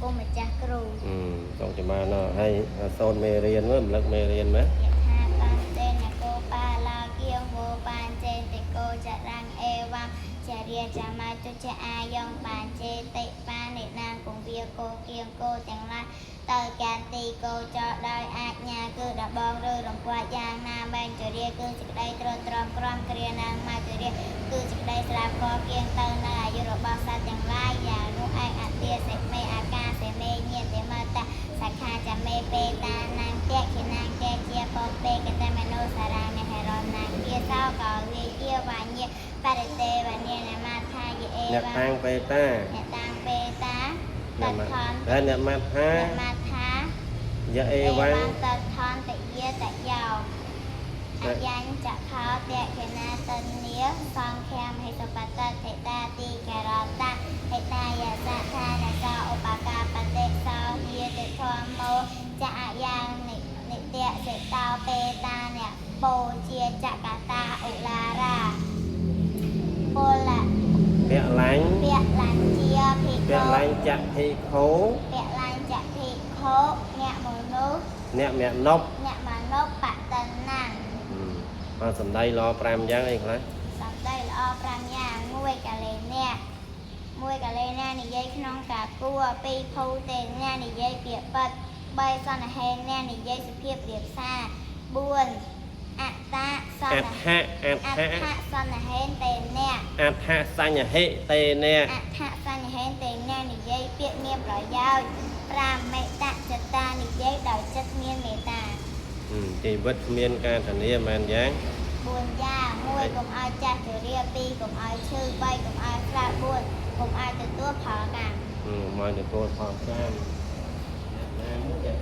ពុំម្ចាស់គ្រូต้องจะมาเนาะให้โซนเมเรียนเมื่อมลักเมเรียนไหมថាបានទេនគោបាឡាគៀងវោបានចេតិគោចរាំងអេវ៉ាចរិយាចាមាទុចអាយ៉ងបានចេតិបាននិណាគង្វាគោគៀងគោទាំងឡាយទៅកាទីគោចោដោយអាចញាគឺដបងឬរំពាត់យ៉ាងណាបែនចរិយាគឺសេចក្តីត្រត្រង់ក្រំគ្រាណាមកចរិយាគឺសេចក្តីស្រាប់កគៀងទៅនៅអាយុរបស់សត្វទាំងឡាយយ៉ាងនោះឯអតិសេមេអាកាសេមេញាតិមតសខាចមេពេតានាងតេខិនាងតេជាពពេកតមនោសារណហេរណាងជាសោកោវិជាវាញ់បរិទេវនានមាថាយេអ្នកតាំងពេតាអ្នកតាំងពេតាតថនហើយអ្នកមាថាយេវ៉ាំងតថនតយាតយោអញ្ញចខោតេខិណាតនីសង្ឃាមហេតបតតេតាទីការតហេតាយសថានសោឧបកាបតិសោយាតិធម្មោចអយ៉ាងនិតយសេតោពេតាអ្នកបូជាចកតាឧឡារាពលៈពាក់ឡាញ់ជាភិក្ខុពាក់ឡាញ់ចាក់ភិក្ខុពាក់ឡាញ់ចាក់ភិក្ខុអ្នកមនុស្សអ្នកមនប់បតនាងបាទសំដីល្អ5យ៉ាងអីខ្លះសំដីល្អ5យ៉ាងមួយកលេអ្នកនិយាយក្នុងការគួរ2ភូទេអ្នកនិយាយពាក្យពិត3សន្និហេអ្នកនិយាយសុភាពរៀបសារ4អត្តសន្និហេសន្និហេទេអ្នកអដ្ឋសញ្ញហេទេអ្នកអដ្ឋសញ្ញហេទេអ្នកនិយាយពាក្យមានប្រយោជន៍5មេត្តចិត្តតានិយាយដោយចិត្តមានមេត្តាជីវិតមានការធានាមែនយ៉ាង4យ៉ាង1កុំឲ្យចាស់ជរា2កុំឲ្យឈឺ3កុំឲ្យស្លាប់4កុំឲ្យទទួលផលកម្មមកទទួលផលកម្មណាមួយយ៉ាង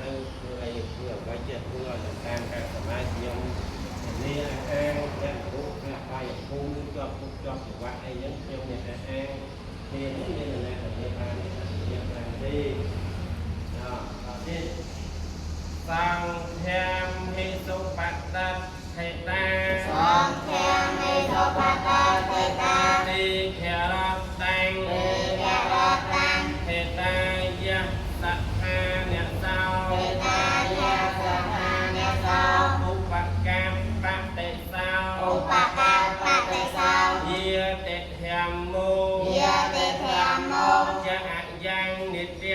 ទៅគឺអីគឺអ្វីចេះធ្វើឲ្យតាមការសមាជខ្ញុំនេះអាងអ្នករូបអ្នកបាយភូមិជាប់ចង្វាក់អីហ្នឹងខ្ញុំមានតែអាងនេះមានអ្នកដែលបាននេះបានទេដល់ទៀតសង្ឃាមហេសុបតតថេតាសង្ឃាមហេសុបតតថេតាទីខរតាំងថេតាយៈសខាអ្នកសោឧបកម្មបតិសោយាតិធម្មោចអយ៉ាងនិត្យ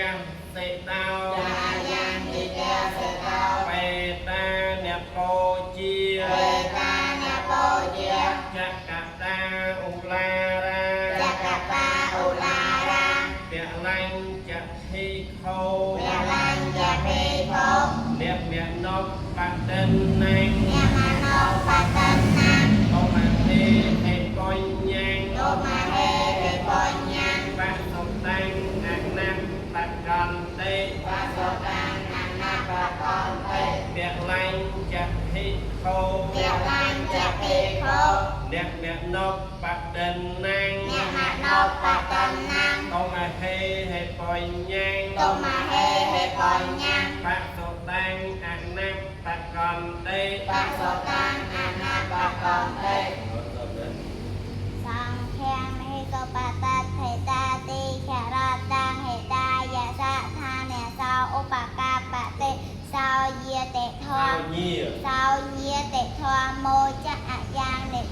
សេតោបេតាអ្នកបូជាចកតាឧឡារាពាក់ឡាញ់ចភិក្ខុអ្នកមនប់បដិណាំបមហេហេបញ្ញាំបសុតាំងអនាបកន្តេពាក់ឡាញ់ចភិក្ខុអ្នកមនប់បដិណាំបមហេហេបញ្ញាំបសុតាំងអនាបកន្តេសង្ឃាមិកបតថេតាទីខរតាំងហេតាយសថានេសោឧបកាបតិសោយាតិធញាតិធម្មោចអយ៉ាងនិត្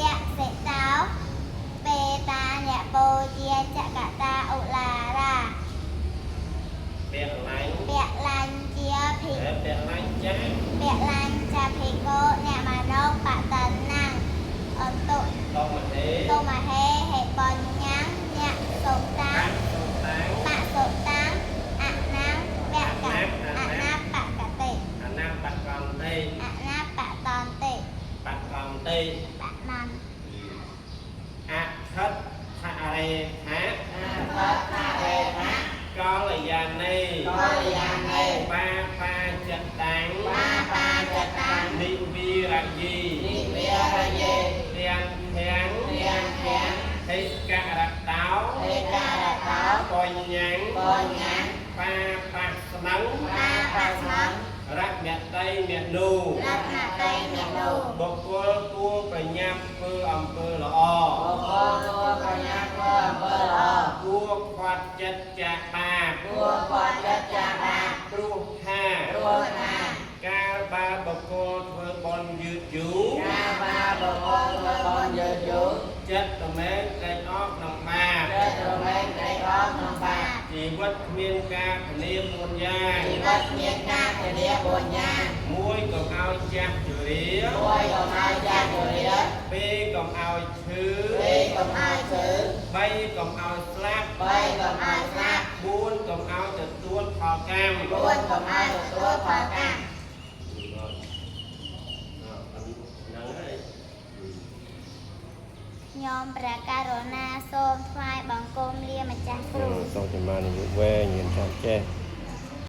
យសេតោពេតាអ្នកបូជាចកតាឧឡារាពាក់ឡាញ់ជាភិក្ខុពាក់ឡាញ់ចាភិក្ខុអ្នកមនោបតនាងអតុតុមហេហេបញ្ញអ្នកសុតាំងបសុតាំងអនាងបកតិអនាបតន្តិបណន្អខិតថរេថាកលយានីបាចិត្តតាំងនិវិរយីទាំងធាំងហេករតោបញ្ញំបាស្នង รักแม่ไตแม่นู รักนาไตเมียนู บุคคลตัวประยับเพื่ออำเภอละออ ตัวปัญญาเพื่อเพื่อรอ ตัวควัดจัดจ่าปา ตัวกอดจะจาบา ปรูห้า ตัวหน้า การบาบุคคลเพื่อบอลยืดอยู่ กาบาบกองเพื่อบอลเยอะอยู่ จัดตะแมงใจออกนำมา เจ้าตัวแม่ใจร้องน้ำบา ชีวิตเมียนกาพเนียมบุญญา ชีวิตเมียนนาเรียบนยาม วยก็เอาจักจุเรีย รวยก็มาจากตัวเรือ เป้ก็เอาชื่อ เวก็มาซื้อ ใบก็เอาสลัก ไปก็มาซัก บุญก็เอาจะตัวพอแก้ม ล้วนก็มาตัวพอกัน ยอมประการณาโสมทวายบังกลมเลียมาจากครู ต้องจะมาในยุคแวงเงินชาติแก่